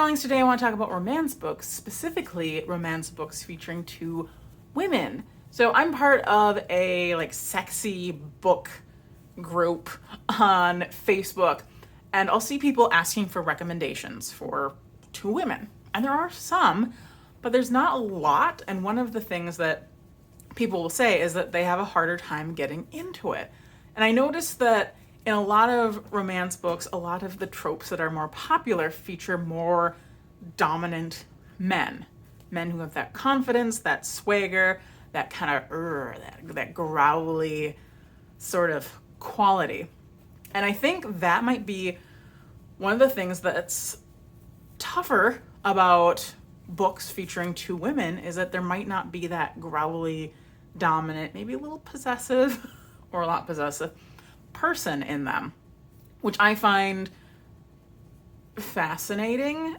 darlings, today I want to talk about romance books, specifically romance books featuring two women. So I'm part of a sexy book group on Facebook, and I'll see people asking for recommendations for two women. And there are some, but there's not a lot. And one of the things that people will say is that they have a harder time getting into it. And I noticed that in a lot of romance books, a lot of the tropes that are more popular feature more dominant men. Men who have that confidence, that swagger, that kind of that growly sort of quality. And I think that might be one of the things that's tougher about books featuring two women, is that there might not be that growly, dominant, maybe a little possessive or a lot possessive person in them, which I find fascinating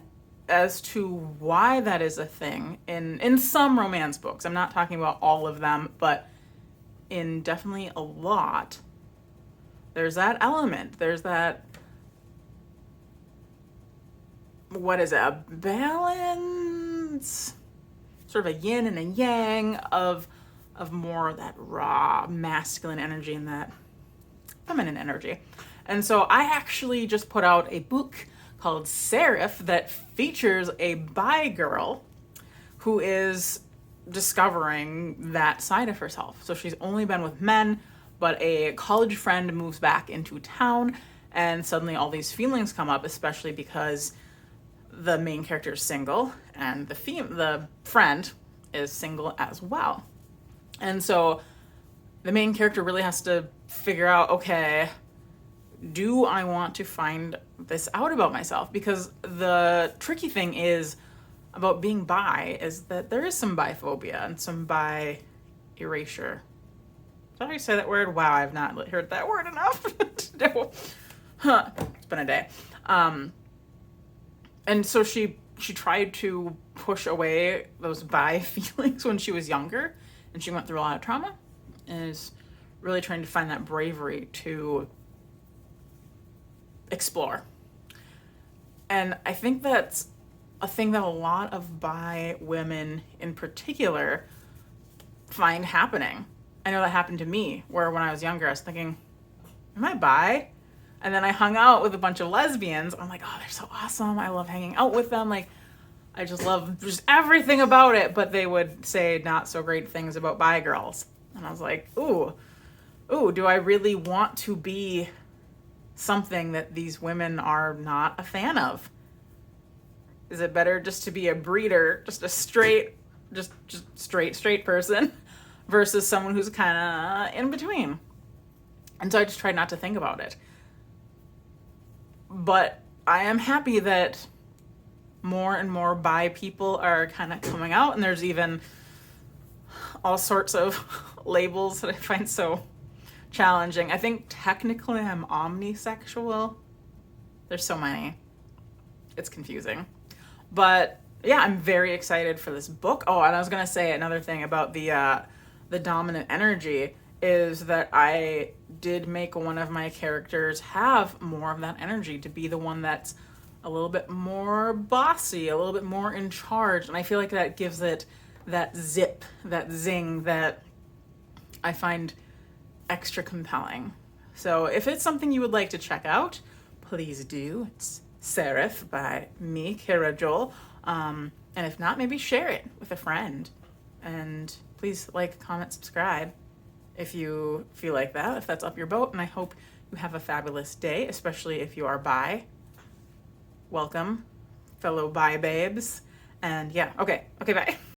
as to why that is a thing in some romance books. I'm not talking about all of them, but in definitely a lot, there's that element. There's that, what is it, a balance, sort of a yin and a yang of more of that raw masculine energy and that feminine energy. And so I actually just put out a book called Seraph that features a bi girl who is discovering that side of herself. So she's only been with men, but a college friend moves back into town, and suddenly all these feelings come up, especially because the main character is single and the friend is single as well. And so the main character really has to figure out, okay, do I want to find this out about myself? Because the tricky thing is about being bi is that there is some biphobia and some bi erasure. Did I say that word? Wow, I've not heard that word enough. No. Huh. It's been a day. And so she tried to push away those bi feelings when she was younger, and she went through a lot of trauma and is really trying to find that bravery to explore. And I think that's a thing that a lot of bi women in particular find happening. I know that happened to me, where when I was younger, I was thinking, am I bi? And then I hung out with a bunch of lesbians. I'm like, oh, they're so awesome. I love hanging out with them. Like, I just love just everything about it. But they would say not so great things about bi girls. And I was like, ooh, do I really want to be something that these women are not a fan of? Is it better just to be a breeder, just a straight person versus someone who's kind of in between? And so I just tried not to think about it. But I am happy that more and more bi people are kind of coming out, and there's even all sorts of labels that I find so challenging. I think technically I'm omnisexual. There's so many. It's confusing. But yeah, I'm very excited for this book. Oh, and I was going to say another thing about the dominant energy is that I did make one of my characters have more of that energy, to be the one that's a little bit more bossy, a little bit more in charge. And I feel like that gives it that zip, that zing that I find extra compelling. So if it's something you would like to check out, please do. It's Seraph by me, Kara Joel. And if not, maybe share it with a friend. And please like, comment, subscribe if you feel like that, if that's up your boat. And I hope you have a fabulous day, especially if you are bi. Welcome, fellow bi babes. And yeah, okay, bye.